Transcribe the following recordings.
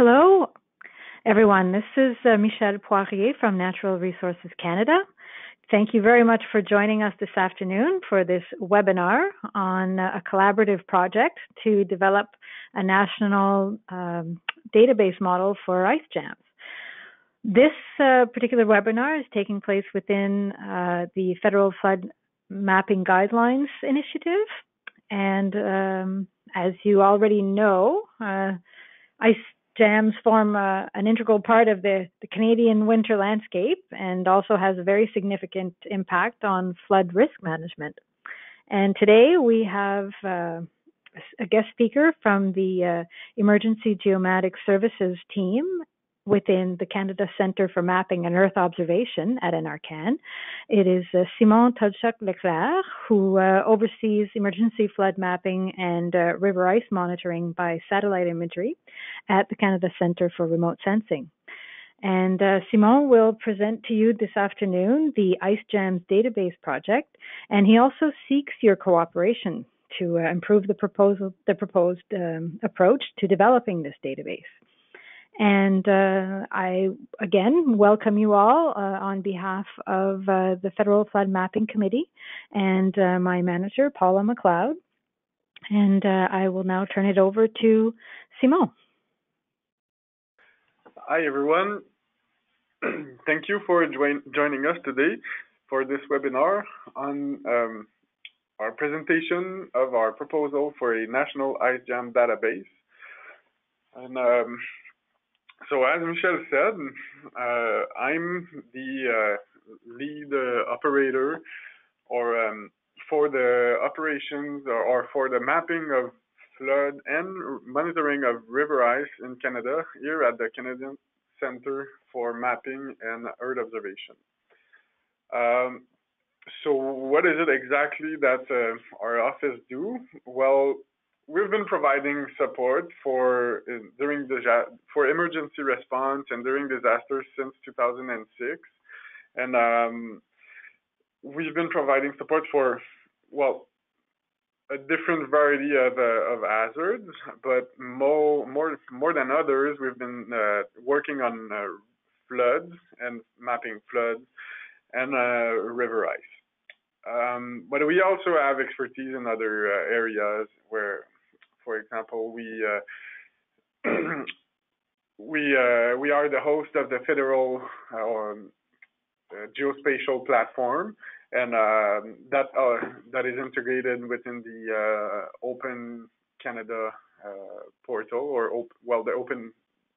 Hello, everyone. This is Michelle Poirier from Natural Resources Canada. Thank you very much for joining us this afternoon for this webinar on a collaborative project to develop a national database model for ice jams. This particular webinar is taking place within the Federal Flood Mapping Guidelines Initiative. And as you already know, ice jams form an integral part of the Canadian winter landscape and also has a very significant impact on flood risk management. And today we have a guest speaker from the Emergency Geomatic Services team within the Canada Centre for Mapping and Earth Observation at NRCan. It is Simon Todchuk-Leclerc, who oversees emergency flood mapping and river ice monitoring by satellite imagery at the Canada Centre for Remote Sensing. And Simon will present to you this afternoon the Ice Jams Database Project, and he also seeks your cooperation to improve the proposed approach to developing this database. And I, again, welcome you all on behalf of the Federal Flood Mapping Committee and my manager, Paula McLeod. And I will now turn it over to Simon. Hi, everyone. Thank you for joining us today for this webinar on our presentation of our proposal for a national ice jam database. And so as Michelle said, I'm the lead operator for the operations or for the mapping of flood and monitoring of river ice in Canada here at the Canadian Centre for Mapping and Earth Observation. So what is it exactly that our office do? Well, we've been providing support for emergency response and during disasters since 2006, and we've been providing support for a different variety of hazards, but more than others, we've been working on floods and mapping floods and river ice. But we also have expertise in other areas where, for example, we are the host of the Federal Geospatial Platform, and that is integrated within the Open Canada portal, or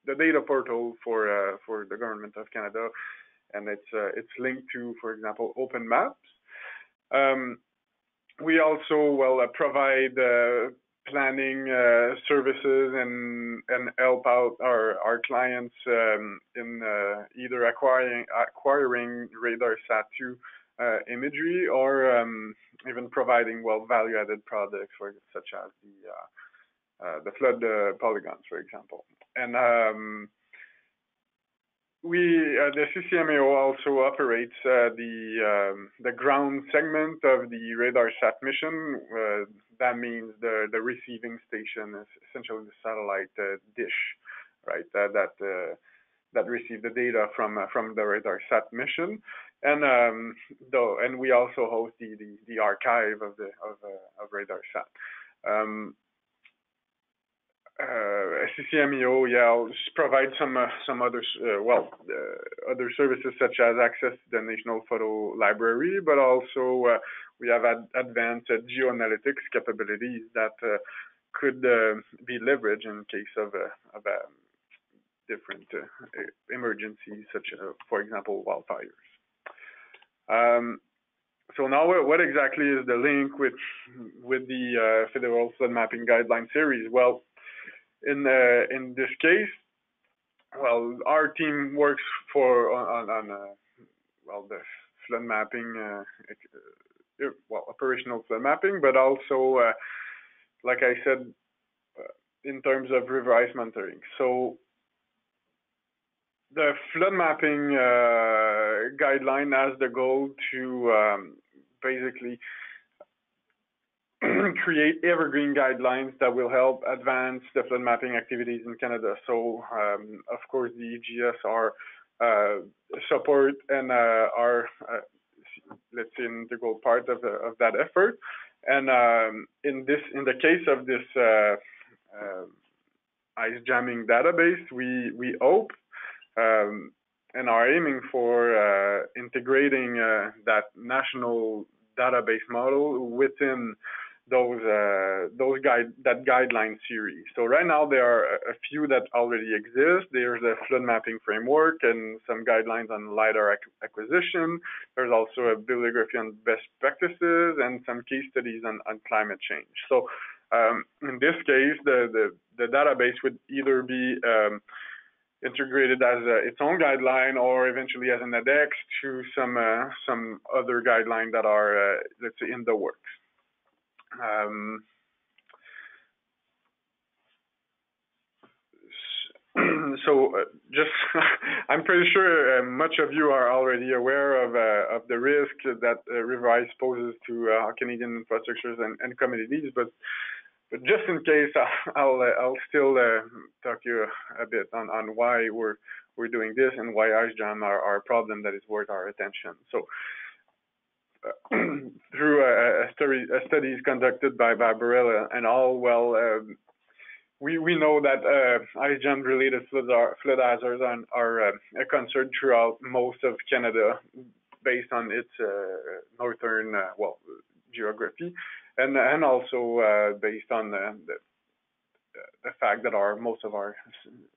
the data portal for the Government of Canada, and it's linked to, for example, Open Maps. We also provide planning services and help out our clients in either acquiring RadarSat-2 imagery or even providing value-added products such as the flood polygons, for example. And the CCMAO also operates the ground segment of the RadarSat mission. That means the receiving station is essentially the satellite dish, right? That receive the data from the RadarSat mission, and we also host the archive of RadarSat. CCMEO, provide some other other services such as access to the National Photo Library, but also we have advanced geoanalytics capabilities that could be leveraged in case of different emergencies, such as, for example, wildfires. So now, what exactly is the link with the Federal Flood Mapping Guideline Series? Well, in this case, our team works on the flood mapping, operational flood mapping, but also, like I said, in terms of river ice monitoring. So the flood mapping guideline has the goal to basically create evergreen guidelines that will help advance the flood mapping activities in Canada. So, of course, the EGS are support and are, let's say, an integral part of that effort. And in the case of this ice jamming database, we hope and are aiming for integrating that national database model within that guideline series. So right now there are a few that already exist. There's a flood mapping framework and some guidelines on LiDAR acquisition. There's also a bibliography on best practices and some case studies on climate change. So in this case, the database would either be integrated as its own guideline or eventually as an index to some other guideline that are, let's say, in the works. Just, I'm pretty sure much of you are already aware of the risk that river ice poses to Canadian infrastructures and communities, but just in case, I'll still talk you a bit on why we're doing this and why ice jam are a problem that is worth our attention. So, through studies conducted by Barilla and all, we know that ice jam related flood hazards are a concern throughout most of Canada based on its northern geography, and also based on the fact that most of our,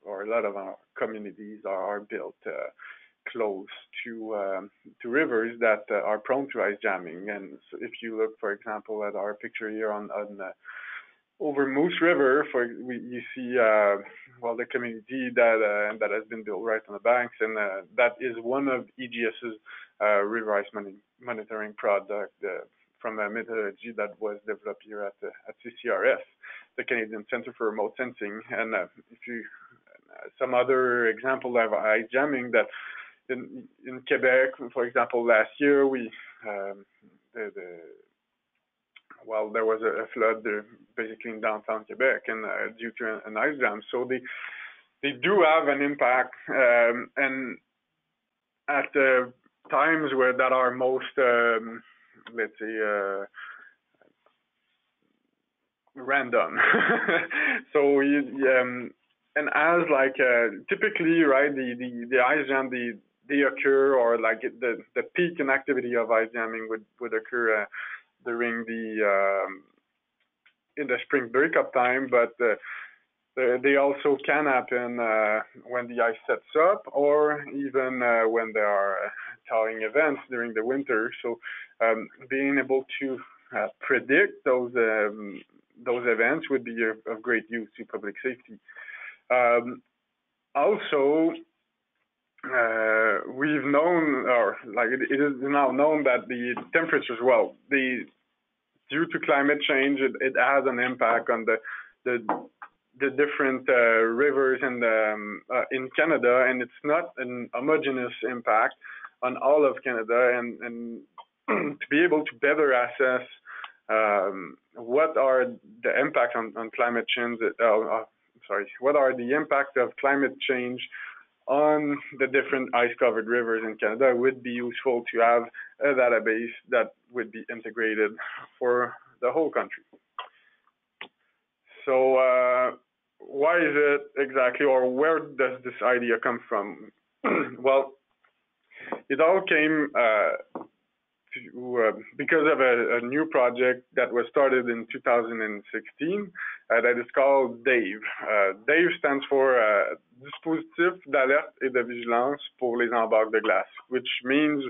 or a lot of our communities are built close to rivers that are prone to ice jamming. And so if you look, for example, at our picture here on over Moose River, you see the community that has been built right on the banks, and that is one of EGS's river ice monitoring product from a methodology that was developed here at CCRS, the Canadian Centre for Remote Sensing. And some other example of ice jamming that in Quebec, for example, last year there was a flood basically in downtown Quebec, and due to an ice jam. So they do have an impact, and at the times where that are most, let's say, random. So and as typically, right, the ice jam, they occur, or like the peak in activity of ice jamming would occur during in the spring breakup time, but they also can happen when the ice sets up, or even when there are thawing events during the winter. So being able to predict those events would be of great use to public safety. Also, we've known, or it is now known, that the temperatures, due to climate change, it has an impact on the different rivers in Canada, and it's not an homogeneous impact on all of Canada, and to be able to better assess what are the impacts on climate change, what are the impact of climate change on the different ice-covered rivers in Canada, it would be useful to have a database that would be integrated for the whole country. So why is it exactly, or where does this idea come from? Well, it all came because of a new project that was started in 2016 that is called DAVE. DAVE stands for Dispositif d'alerte et de vigilance pour les embarques de glace, which means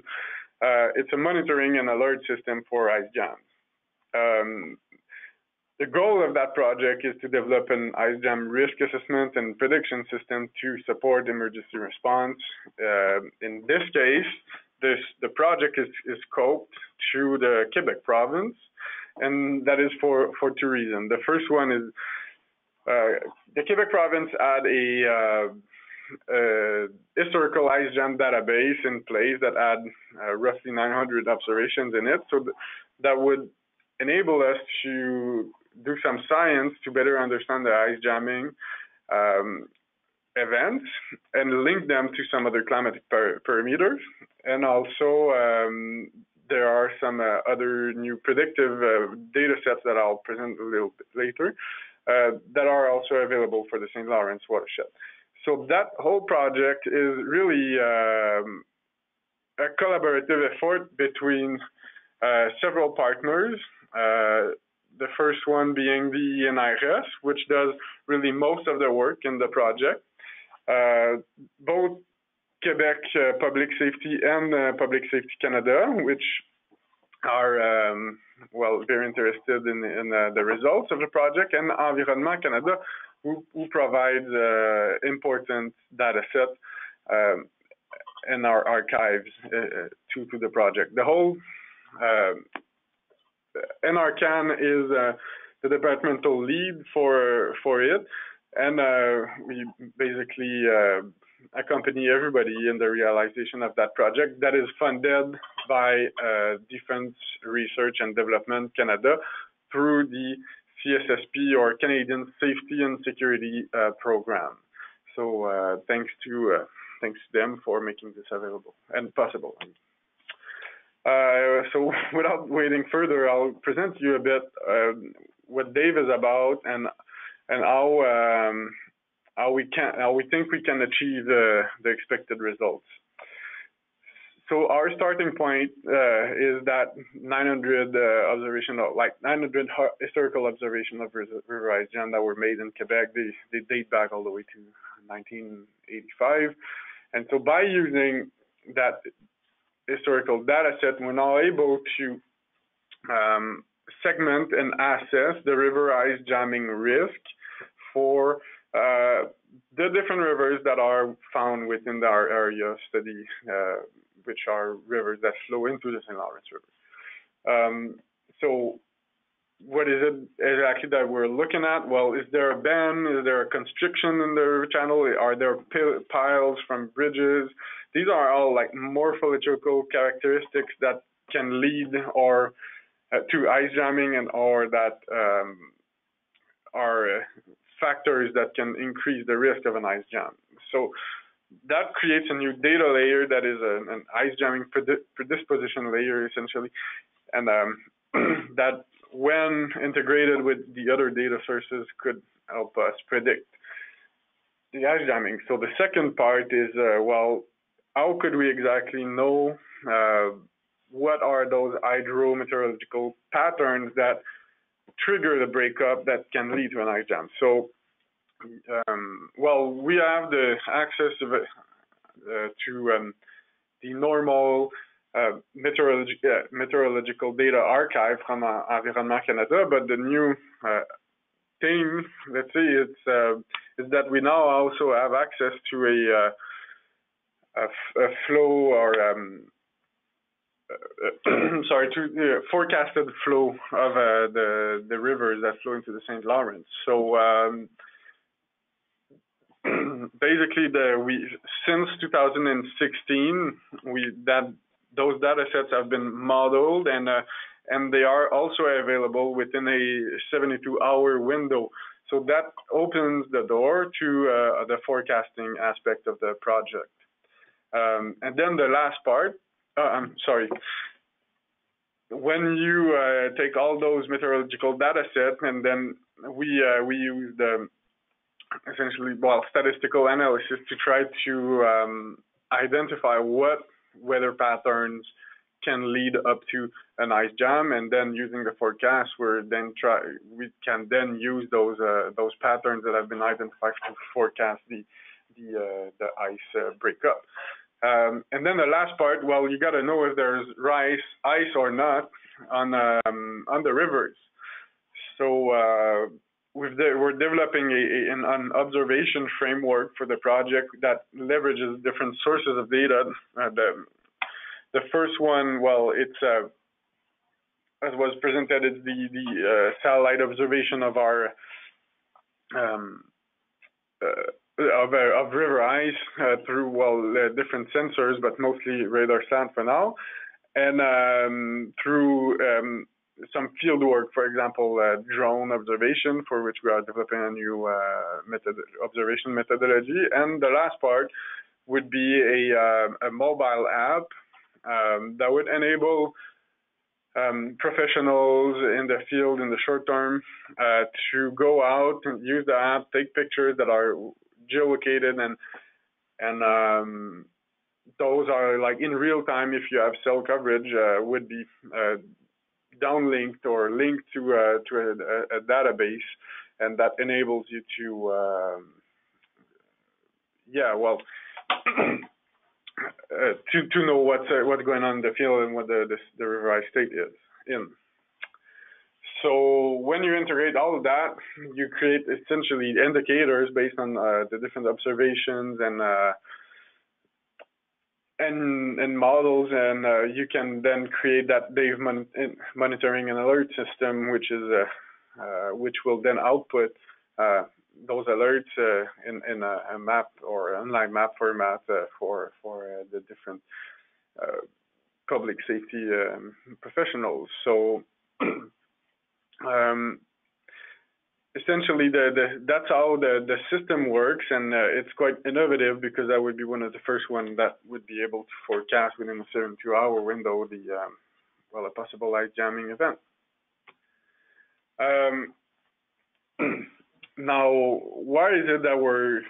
it's a monitoring and alert system for ice jams. The goal of that project is to develop an ice jam risk assessment and prediction system to support emergency response. In this case, the project is scoped through the Quebec province, and that is for two reasons. The first one is the Quebec province had a historical ice jam database in place that had roughly 900 observations in it, so that would enable us to do some science to better understand the ice jamming events and link them to some other climatic parameters. And also, there are some other new predictive data sets that I'll present a little bit later that are also available for the St. Lawrence watershed. So that whole project is really a collaborative effort between several partners. The first one being the NRCan, which does really most of the work in the project. Both Quebec Public Safety and Public Safety Canada, which are very interested in the results of the project, and NRCan Canada, who provides important data sets in our archives to the project. The whole NRCan is the departmental lead for it, and we basically accompany everybody in the realization of that project that is funded by Defense Research and Development Canada through the CSSP, or Canadian Safety and Security Program. So thanks to them for making this available and possible. So without waiting further, I'll present you a bit what DAVE is about and how we think we can achieve the expected results. So our starting point is that 900 historical observation of river ice jam that were made in Quebec. They date back all the way to 1985, and so by using that historical data set, we're now able to segment and assess the river ice jamming risk for the different rivers that are found within our area of study, which are rivers that flow into the St. Lawrence River. So what is it exactly that we're looking at? Well, is there a bend? Is there a constriction in the river channel? Are there piles from bridges? These are all like morphological characteristics that can lead to ice jamming, and or that are factors that can increase the risk of an ice jam. So that creates a new data layer that is an ice jamming predisposition layer, essentially, and that, when integrated with the other data sources, could help us predict the ice jamming. So the second part is, how could we exactly know what are those hydrometeorological patterns that trigger the breakup that can lead to an ice jam? So, we have the access to the normal meteorological data archive from NRCan Canada, but the new thing, let's say, is that we now also have access to a flow, or to the forecasted flow of the rivers that flow into the St. Lawrence. So basically, since 2016, those data sets have been modeled, and they are also available within a 72-hour window. So that opens the door to the forecasting aspect of the project. And then the last part, when you take all those meteorological data sets, and then we use the statistical analysis to try to identify what weather patterns can lead up to an ice jam, and then using the forecast, we can then use those patterns that have been identified to forecast the ice breakup. And then the last part, you got to know if there's ice or not on the rivers. So we're developing an observation framework for the project that leverages different sources of data. The first one, it's as was presented, is the satellite observation of our of river ice through different sensors, but mostly radar sat for now, and through some field work, for example, drone observation, for which we are developing a new observation methodology. And the last part would be a mobile app that would enable professionals in the field in the short term to go out and use the app, take pictures that are geolocated, and those are like in real time, if you have cell coverage, would be downlinked or linked to a database, and that enables you to to know what's going on in the field and what the riverized state is in. So when you integrate all of that, you create essentially indicators based on the different observations and models, and you can then create that Dave monitoring and alert system, which will then output those alerts in a map or online map format for the different public safety professionals. So essentially, that's how the system works, and it's quite innovative because I would be one of the first ones that would be able to forecast within a 72-hour window a possible ice jamming event. Now, why is it that we're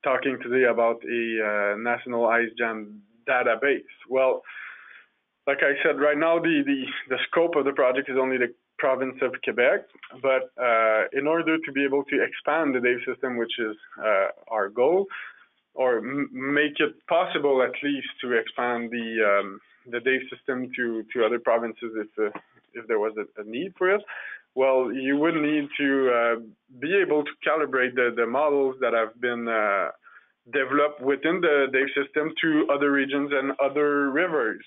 talking today about a national ice jam database? Well, like I said, right now the scope of the project is only the province of Quebec, but in order to be able to expand the DAVE system, which is our goal, or make it possible at least to expand the DAVE system to other provinces if there was a need for it, well, you would need to be able to calibrate the models that have been developed within the DAVE system to other regions and other rivers.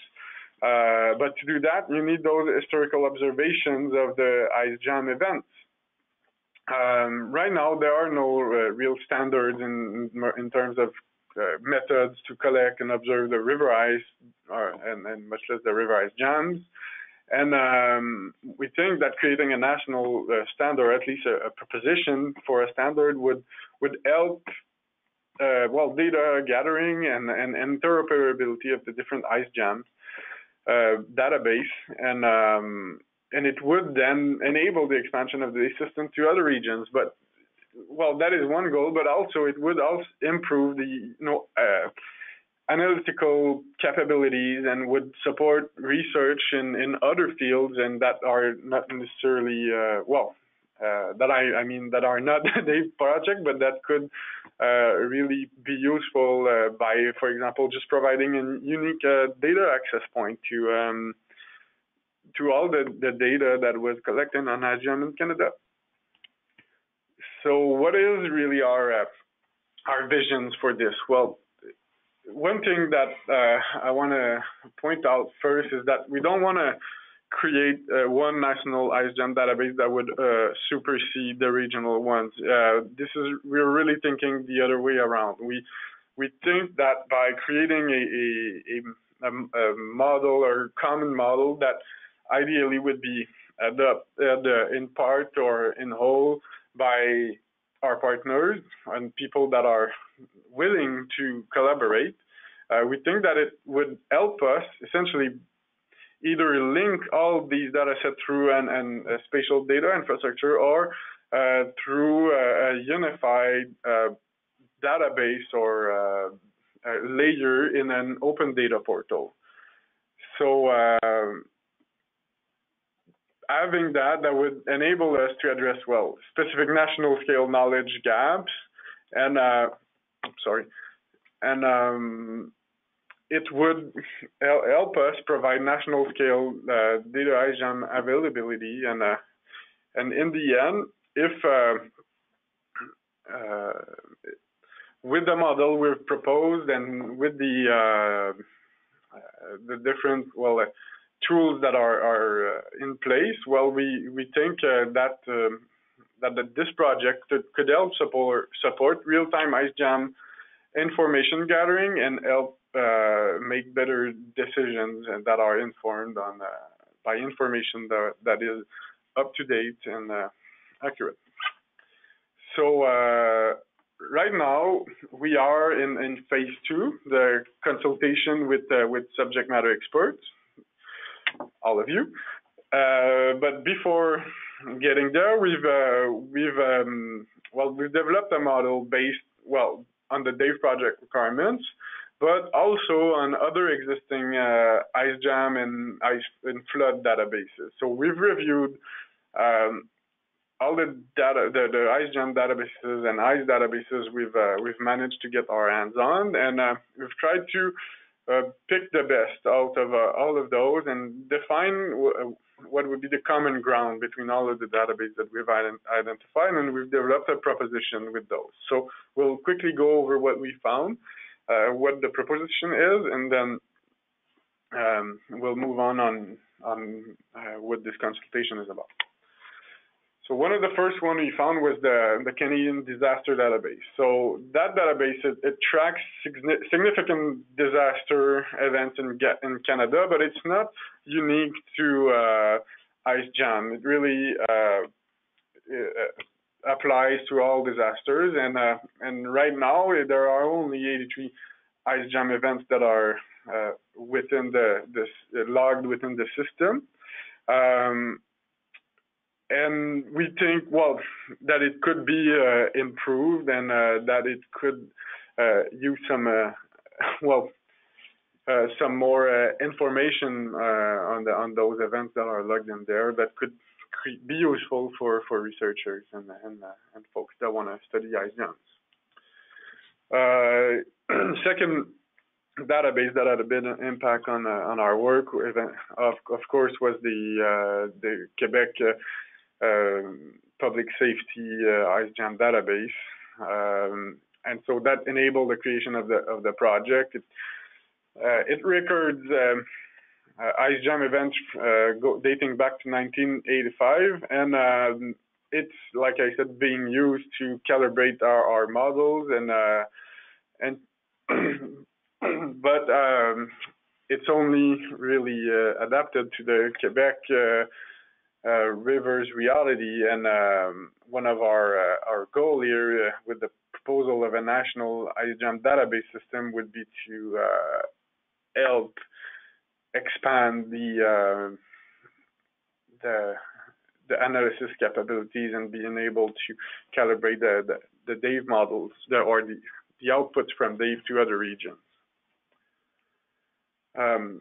But to do that, you need those historical observations of the ice jam events. Right now, there are no real standards in terms of methods to collect and observe the river ice, and much less the river ice jams. And we think that creating a national standard, or at least a proposition for a standard, would help data gathering and interoperability of the different ice jams database, and it would then enable the expansion of the system to other regions. But that is one goal, but also it would also improve the analytical capabilities and would support research in other fields and that are not necessarily that are not the DAVE project, but that could really be useful by, for example, just providing a unique data access point to all the data that was collected on ice jam in Canada. So what is really our visions for this? Well, one thing that I want to point out first is that we don't want to create one national ice jam database that would supersede the regional ones. We're really thinking the other way around. We think that by creating a model or common model that ideally would be adopted in part or in whole by our partners and people that are willing to collaborate, we think that it would help us essentially either link all these data sets through an spatial data infrastructure or through a unified database or layer in an open data portal. So having that would enable us to address, specific national scale knowledge gaps, and it would help us provide national scale data ice jam availability, and in the end, if with the model we've proposed and with the different tools that are in place, we think that this project could help support real-time ice jam information gathering and help make better decisions and that are informed on by information that is up to date and accurate. So right now we are in phase 2, the consultation with subject matter experts, all of you. But before getting there, we've developed a model based on the DAVE project requirements, but also on other existing IceJam and flood databases. So we've reviewed all the data, the IceJam databases and ice databases we've managed to get our hands on, and we've tried to pick the best out of all of those and define what would be the common ground between all of the databases that we've identified, and we've developed a proposition with those. So we'll quickly go over what we found, what the proposition is, and then we'll move on what this consultation is about. So one of the first one we found was the Canadian Disaster Database. So that database, it tracks significant disaster events in Canada, but it's not unique to IceJam. It really applies to all disasters, and right now there are only 83 IceJam events that are within logged within the system. And we think, that it could be improved, and that it could use some more information on those events that are logged in there that could be useful for researchers and folks that want to study IceJams. Second database that had a big impact on our work, of course, was the Quebec public safety IceJam database, and so that enabled the creation of the project. It records IceJam events dating back to 1985, and it's, like I said, being used to calibrate our models, and but it's only really adapted to the Quebec rivers reality, and one of our goal here with the proposal of a national IceJam database system would be to help expand the analysis capabilities and being able to calibrate the DAVE models or the outputs from DAVE to other regions. And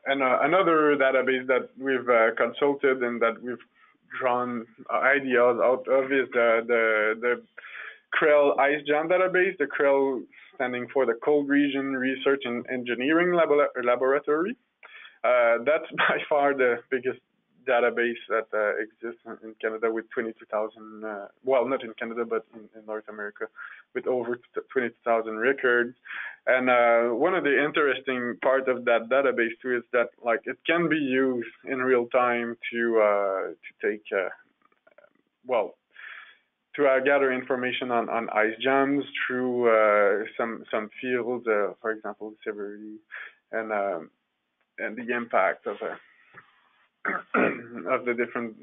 another database that we've consulted and that we've drawn ideas out of is the CREL IceJam database, the CREL standing for the Cold Region Research and Engineering Laboratory. That's by far the biggest database that exists in Canada with 22,000, not in Canada, but in North America, with over 22,000 records. And one of the interesting part of that database too is that it can be used in real time to take, to gather information on IceJams through some fields, for example, severity and the impact of the different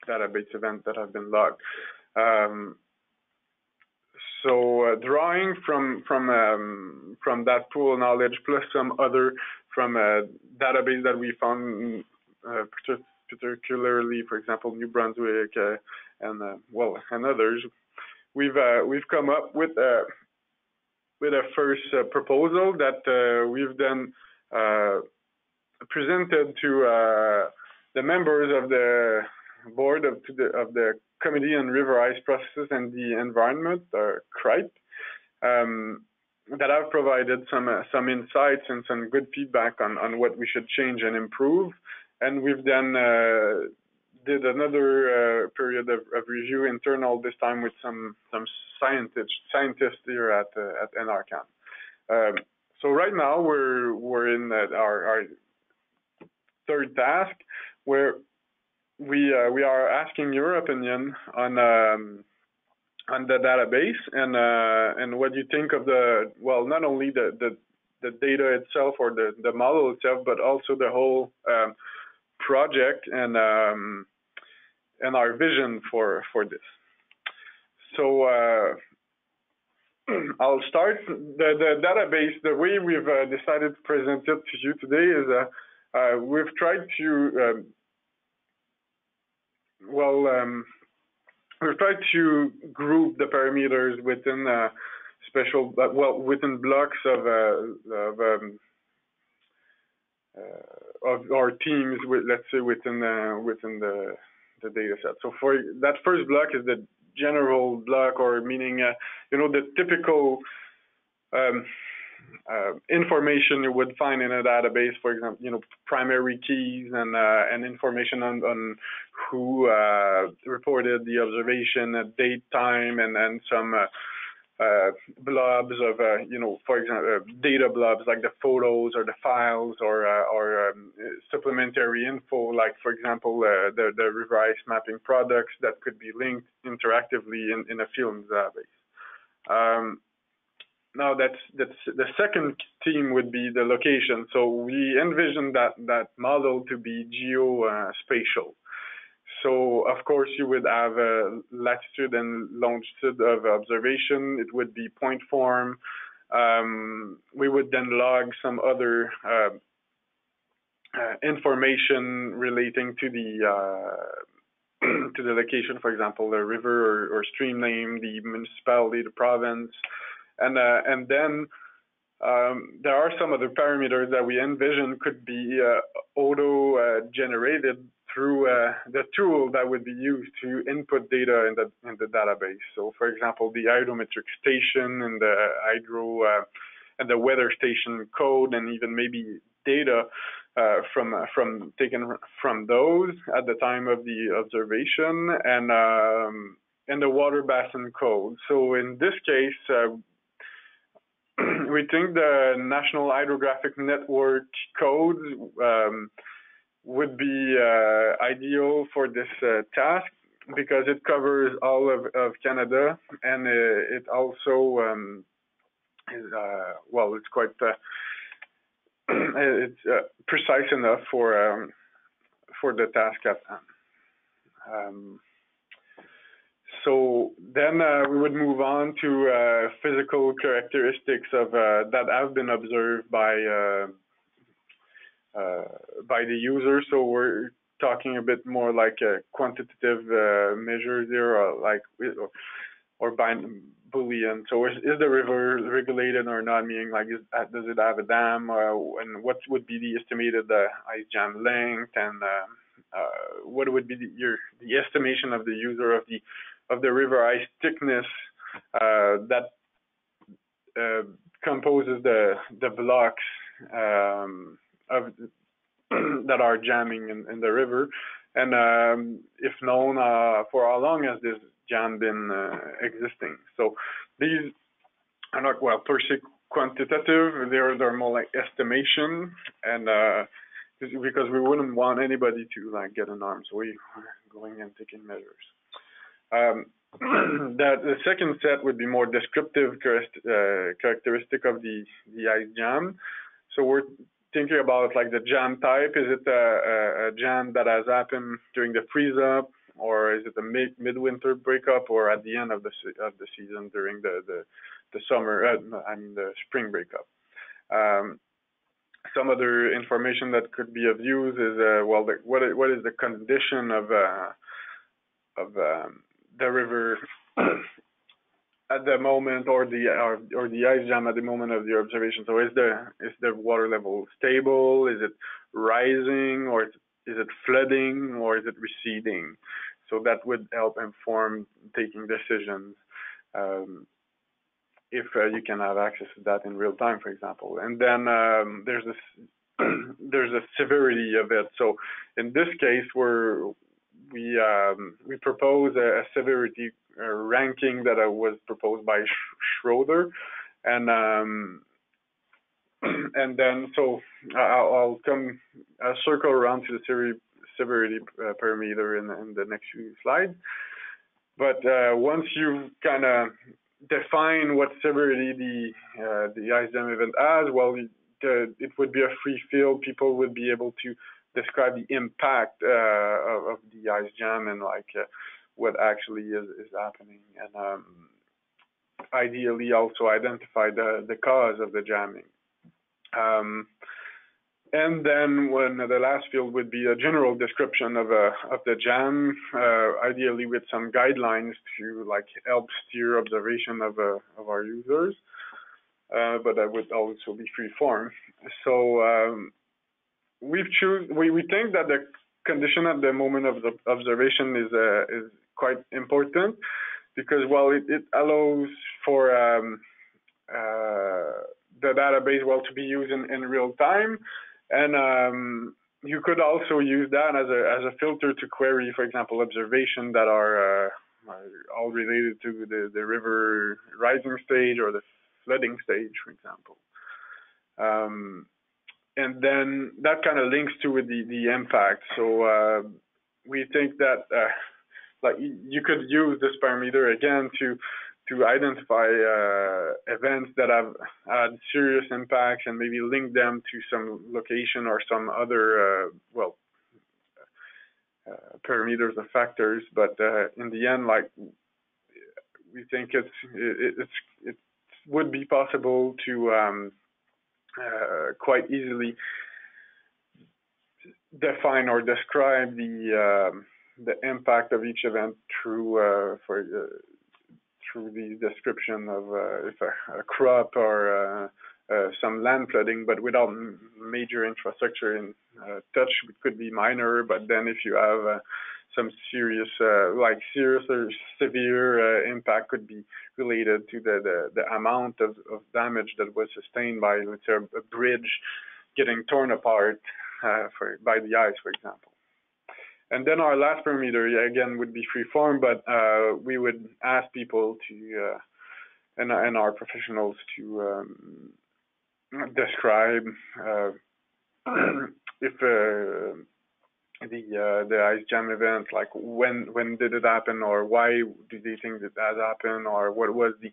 database events that have been logged. So drawing from that pool of knowledge, plus some other from a database that we found, particularly, for example, New Brunswick and others, we've come up with a first proposal that we've then presented to the members of the board of the Committee on River Ice Processes and the Environment, or CRIPE, that have provided some insights and some good feedback on what we should change and improve. And we've then did another period of review internal, this time with some scientists here at NRCan. So right now we're in our third task, where we are asking your opinion on the database and what you think of not only the the data itself or the model itself, but also the whole project and our vision for this. So I'll start. The database, the way we've decided to present it to you today is we've tried to we've tried to group the parameters within special, within blocks of our teams, let's say within the data set. So for that first block is the general block, or meaning the typical information you would find in a database. For example, primary keys and information on who reported the observation, date, time, and some blobs of for example, data blobs like the photos or the files or supplementary info, like for example the river ice mapping products that could be linked interactively in a field database. Now that's the second team would be the location. So we envision that model to be geospatial. So of course you would have a latitude and longitude of observation. It would be point form. We would then log some other information relating to the location, for example, the river or stream name, the municipality, the province. And then there are some other parameters that we envision could be auto-generated through the tool that would be used to input data in the database. So, for example, the hydrometric station and the hydro and the weather station code, and even maybe data from taken from those at the time of the observation, and the water basin code. So in this case, we think the National Hydrographic Network codes would be ideal for this task, because it covers all of Canada, and it also is it's quite it's precise enough for the task at hand. So then we would move on to physical characteristics of that have been observed by the user. So we're talking a bit more like quantitative measures here, or Boolean. So is the river regulated or not? Meaning, like, does it have a dam, and what would be the estimated ice jam length, and what would be the estimation of the user of the river ice thickness that composes the blocks of that are jamming in the river, and if known, for how long has this jam been existing. So these are not per se quantitative; they're more like estimation, and because we wouldn't want anybody to get an arm, so we're going and taking measures. That the second set would be more descriptive characteristic of the ice jam. So we're thinking about like the jam type. Is it a jam that has happened during the freeze up, or is it a midwinter breakup, or at the end of the season during the summer? The spring breakup. Some other information that could be of use is what is the condition of the river at the moment, or the ice jam at the moment of the observation. So is the water level stable? Is it rising, or is it flooding, or is it receding? So that would help inform taking decisions if you can have access to that in real time, for example. And then there's a severity of it. So in this case, we propose a severity ranking that was proposed by Schroeder, and then so I'll circle around to the severity parameter in the next few slides. But once you've kind of define what severity the ice jam event has. Well, it would be a free field. People would be able to describe the impact of the ice jam and what actually is happening, and ideally also identify the cause of the jamming. And then when the last field would be a general description of the jam, ideally with some guidelines to help steer observation of our users, but that would also be free form. So we think that the condition at the moment of the observation is quite important because it allows for the database to be used in real time. And you could also use that as a filter to query, for example, observations that are all related to the river rising stage or the flooding stage, for example. And then that kind of links to the impact. So we think that you could use this parameter again to identify events that have had serious impacts and maybe link them to some location or some other parameters or factors. But in the end, we think it would be possible to quite easily define or describe the impact of each event through the description of if a crop or some land flooding, but without major infrastructure in touch. It could be minor, but then if you have some serious or severe impact could be related to the amount of damage that was sustained by, let's say, a bridge getting torn apart by the ice, for example. And then our last parameter, again, would be free form, but we would ask people to, and our professionals to describe if the ice jam event, when did it happen, or why do they think that happened, or what was the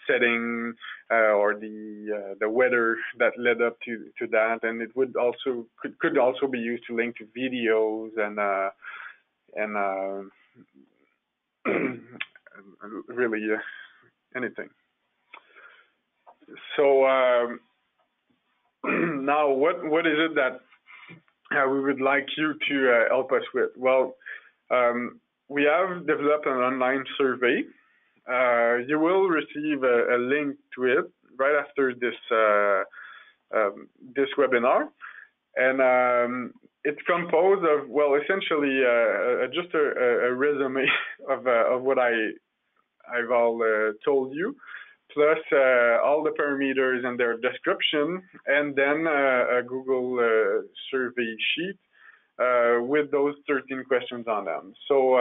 setting or the weather that led up to that. And it would also could also be used to link to videos and really anything. So now what is it that we would like you to help us with? Well, we have developed an online survey. You will receive a link to it right after this webinar, and it's composed of, essentially just a resume of what I've all told you, plus all the parameters and their description, and then a Google survey sheet with those 13 questions on them. So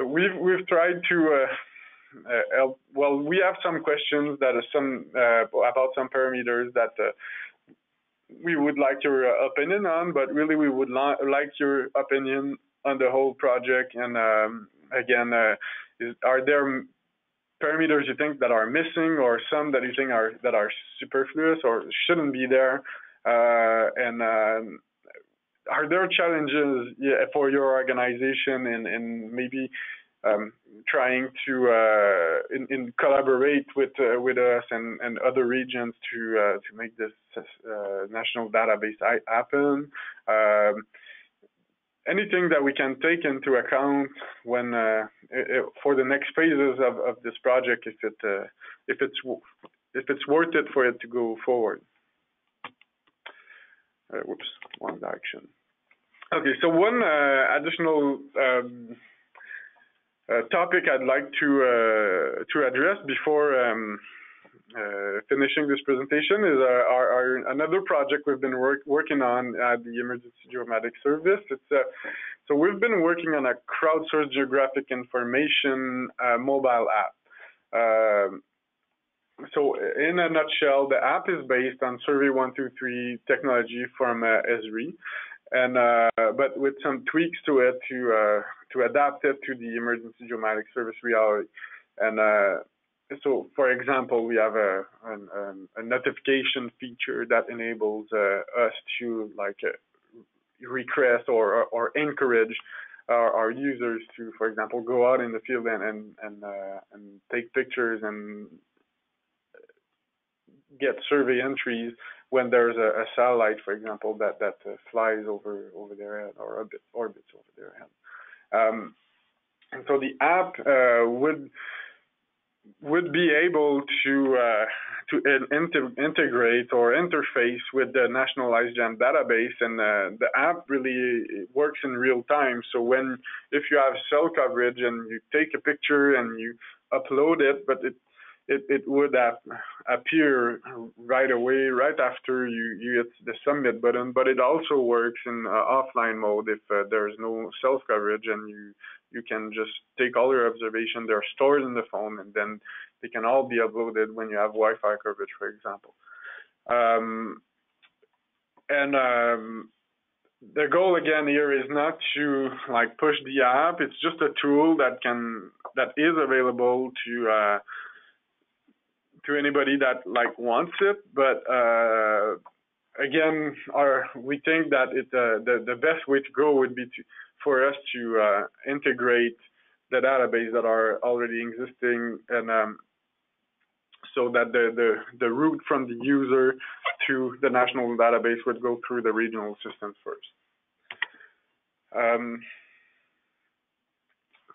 we've tried to help. Well, we have some questions that are about some parameters that we would like your opinion on, but really we would like your opinion on the whole project. And again, are there parameters you think that are missing, or some that you think are superfluous or shouldn't be there? And are there challenges for your organization in maybe trying to collaborate with us and other regions to make this national database happen? Anything that we can take into account when for the next phases of this project, if it's worth it for it to go forward. One direction. Okay, so one additional topic I'd like to address before finishing this presentation is our another project we've been working on at the Emergency Geomatics Service. So we've been working on a crowdsourced geographic information mobile app. So in a nutshell, the app is based on Survey 123 technology from Esri, and but with some tweaks to it to adapt it to the Emergency Geomatics Service reality. And so, for example, we have a notification feature that enables us to request or encourage our users to, for example, go out in the field and take pictures and get survey entries when there's a satellite, for example, that flies over their head or orbits over their head. And so the app would be able to integrate or interface with the National IceGen database, and the app really works in real time. So if you have cell coverage and you take a picture and you upload it, but it would appear right away, right after you hit the submit button, but it also works in offline mode if there's no cell coverage, and you can just take all your observations. They're stored in the phone, and then they can all be uploaded when you have Wi-Fi coverage, for example. The goal again here is not to push the app. It's just a tool that is available to anybody that wants it. But again, we think that the best way to go would be for us to integrate the database that are already existing, and so that the route from the user to the national database would go through the regional systems first.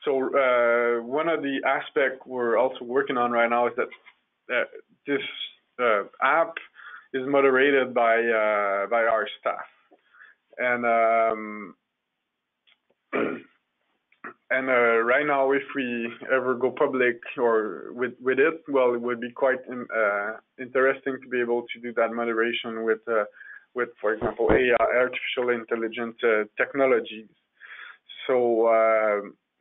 So one of the aspects we're also working on right now is that this app is moderated by our staff, and right now, if we ever go public or with it, well, it would be quite interesting to be able to do that moderation with for example, AI, artificial intelligence technologies. So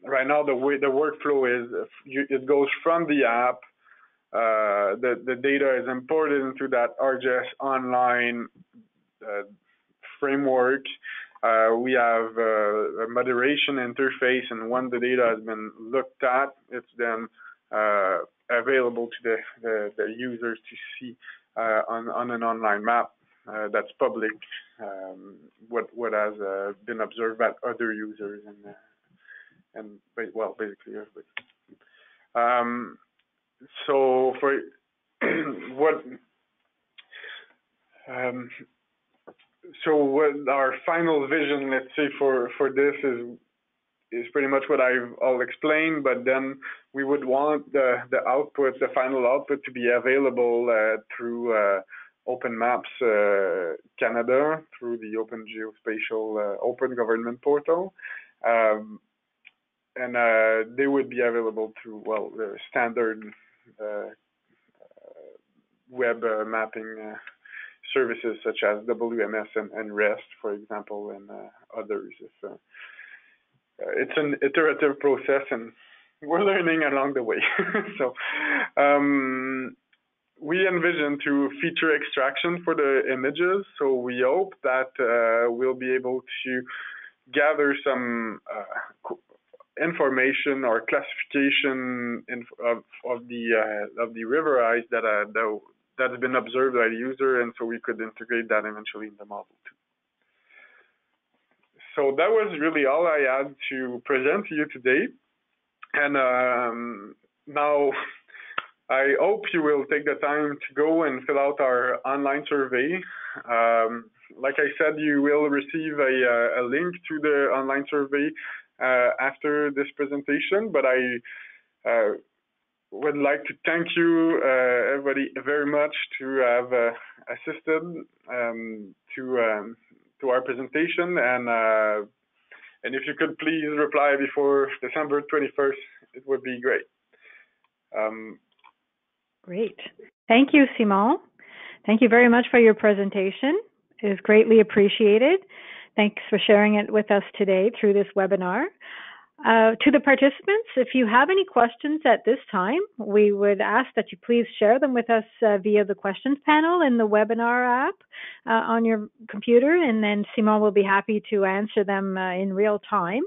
right now, the workflow is it goes from the app. The data is imported into that RGS online framework. We have a moderation interface, and when the data has been looked at, it's then available to the users to see on an online map that's public, what has been observed by other users and basically everybody. So for what our final vision, let's say, for this is pretty much what I'll explain, but then we would want the final output to be available through Open Maps Canada, through the Open Geospatial Open Government Portal. And they would be available through, the standard web mapping services such as WMS and REST, for example, and others. It's an iterative process, and we're learning along the way. So we envision to feature extraction for the images. So we hope that we'll be able to gather some information or classification of the river ice that has been observed by the user, and so we could integrate that eventually in the model too. So that was really all I had to present to you today. And now I hope you will take the time to go and fill out our online survey. Like I said, you will receive a link to the online survey after this presentation, but I would like to thank you, everybody, very much to have assisted to our presentation, and if you could please reply before December 21st, it would be great. Great. Thank you, Simon. Thank you very much for your presentation. It is greatly appreciated. Thanks for sharing it with us today through this webinar. To the participants, if you have any questions at this time, we would ask that you please share them with us via the questions panel in the webinar app on your computer, and then Simon will be happy to answer them in real time.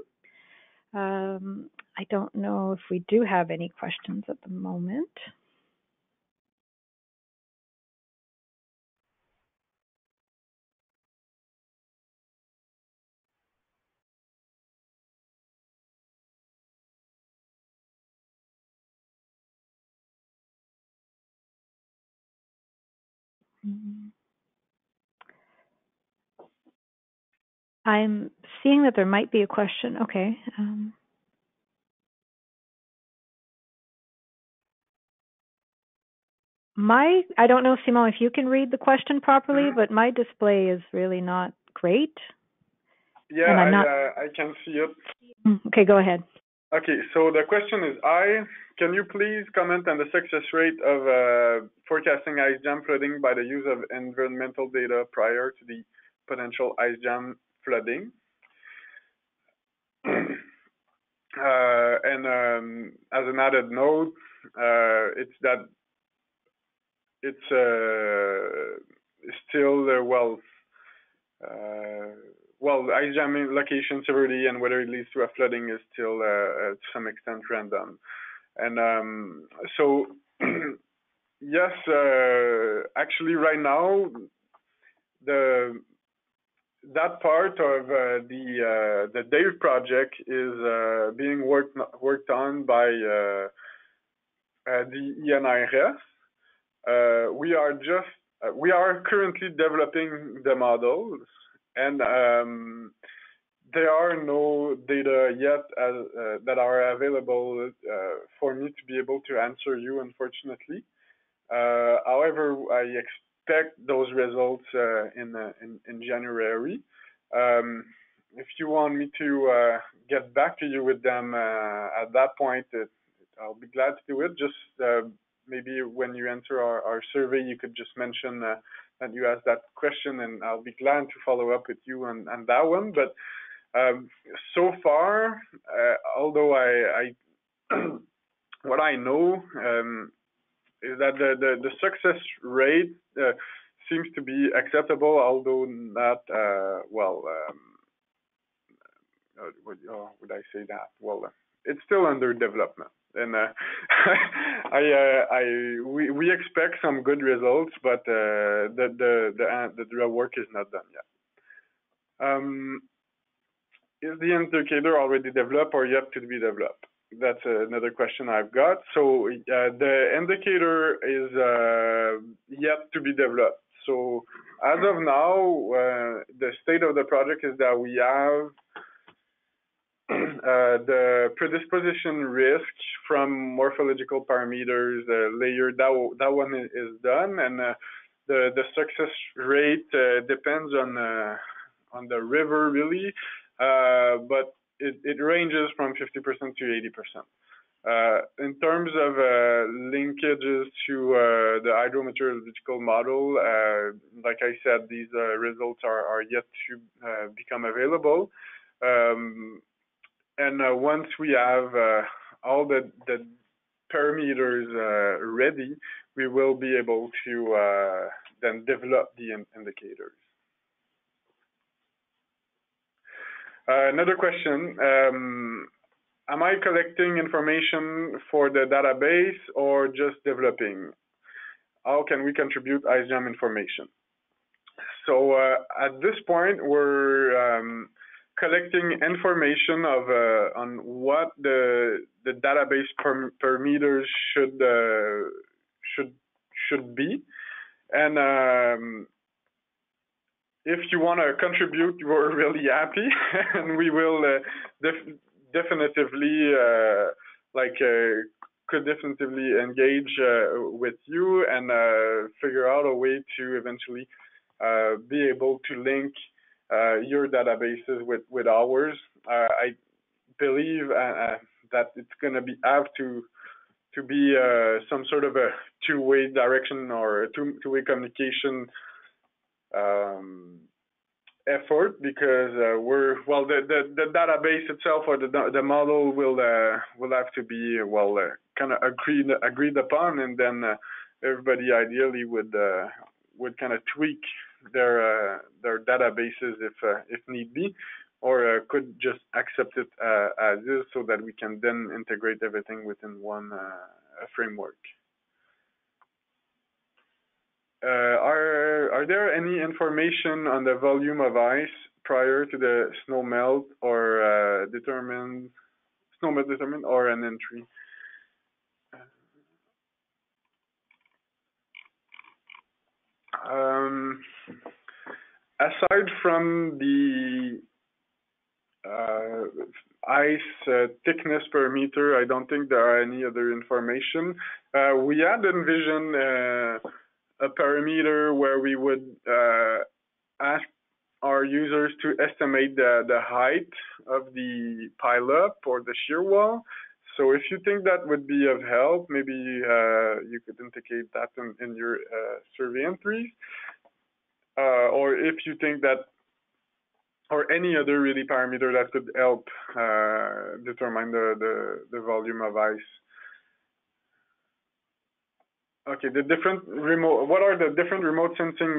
I don't know if we do have any questions at the moment. I'm seeing that there might be a question. Okay. I don't know, Simon, if you can read the question properly, but my display is really not great. Yeah, and I'm not. I can see it. Okay, go ahead. Okay, so the question is, can you please comment on the success rate of forecasting ice jam flooding by the use of environmental data prior to the potential ice jam flooding? And as an added note, it's that it's still ice jamming location severity and whether it leads to a flooding is still to some extent random. And so yes, actually right now that part of the DAVE project is being worked on by the NRCan. We are currently developing the models, and there are no data yet that are available for me to be able to answer you, unfortunately. However, I expect those results in January. If you want me to get back to you with them at that point, I'll be glad to do it. Just maybe when you enter our survey, you could just mention that you asked that question, and I'll be glad to follow up with you on that one. But so far, although I what I know is that the success rate seems to be acceptable, although not what would I say that? Well, it's still under development, and we expect some good results, but the work is not done yet. Is the indicator already developed or yet to be developed? That's another question I've got. So the indicator is yet to be developed. So as of now, the state of the project is that we have the predisposition risk from morphological parameters layer. That one is done, and the success rate depends on the river really, but it ranges from 50% to 80%. In terms of linkages to the hydrometeorological model, like I said, these results are yet to become available. And once we have all the parameters ready, we will be able to then develop the indicators. Another question, am I collecting information for the database or just developing? How can we contribute ice jam information? So at this point, we're collecting information on what the database parameters should be, and if you want to contribute, we're really happy, and we will definitively could definitively engage with you and figure out a way to eventually be able to link your databases with ours. I believe that it's going to have to be some sort of a two-way direction or a two-way communication effort, because the database itself or the model will have to be kind of agreed upon, and then everybody ideally would kind of tweak their databases if need be. or could just accept it as is, so that we can then integrate everything within one framework. Are there any information on the volume of ice prior to the snow melt, or snow melt determined, or an entry? Aside from the ice thickness per meter, I don't think there are any other information. We had envisioned a parameter where we would ask our users to estimate the height of the pileup or the shear wall. So if you think that would be of help, maybe you could indicate that in your survey entries. Or if you think that, or any other really parameter that could help determine the volume of ice. Okay, what are the different remote sensing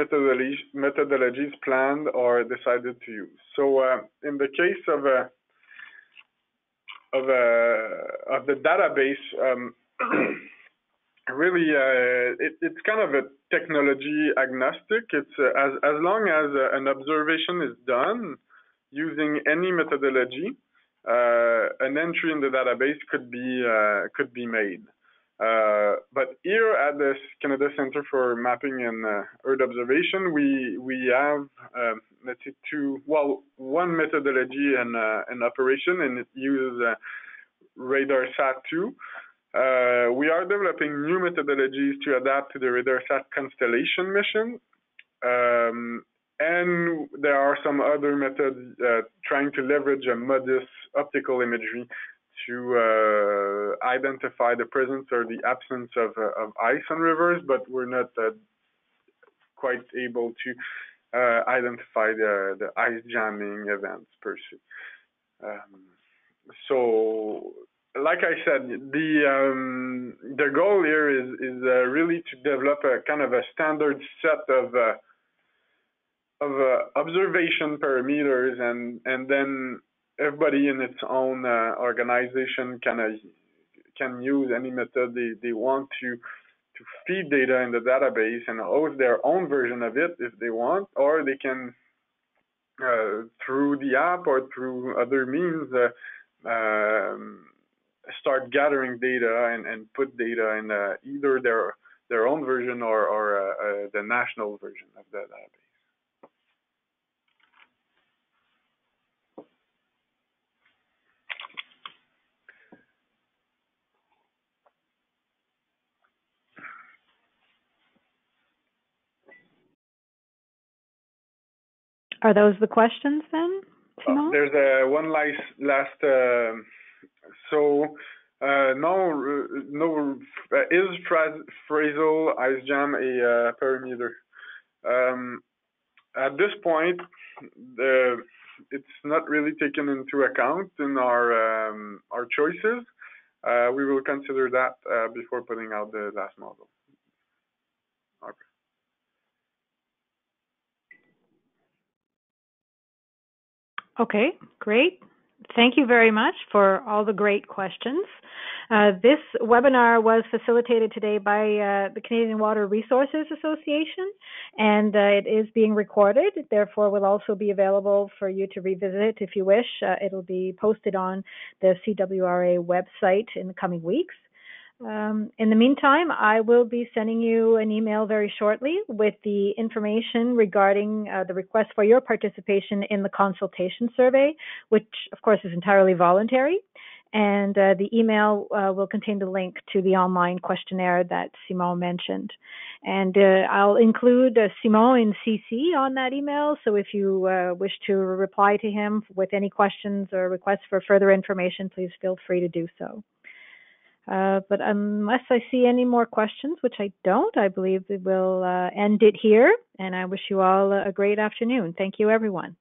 methodologies planned or decided to use? So in the case of the database, really, it's kind of a technology agnostic. It's as long as an observation is done using any methodology, an entry in the database could be made. But here at the Canada Centre for Mapping and Earth Observation, we have let's say one methodology in operation, and it uses RadarSat-2. We are developing new methodologies to adapt to the RadarSat constellation mission, and there are some other methods trying to leverage a MODIS optical imagery to identify the presence or the absence of ice on rivers, but we're not quite able to identify the ice jamming events per se. So, like I said, the goal here is really to develop a kind of a standard set of observation parameters, and then everybody in its own organization can use any method they want to feed data in the database and host their own version of it if they want, or they can through the app or through other means start gathering data and put data in either their own version or the national version of the database. Are those the questions then, Simon? There's one last. No. Is Frazel ice jam a parameter? At this point, it's not really taken into account in our choices. We will consider that before putting out the last model. Okay. Okay, great. Thank you very much for all the great questions. This webinar was facilitated today by the Canadian Water Resources Association, and it is being recorded. Therefore, will also be available for you to revisit if you wish. It'll be posted on the CWRA website in the coming weeks. In the meantime, I will be sending you an email very shortly with the information regarding the request for your participation in the consultation survey, which of course is entirely voluntary. And the email will contain the link to the online questionnaire that Simon mentioned. And I'll include Simon in CC on that email. So if you wish to reply to him with any questions or requests for further information, please feel free to do so. But unless I see any more questions, which I don't, I believe we will end it here. And I wish you all a great afternoon. Thank you, everyone.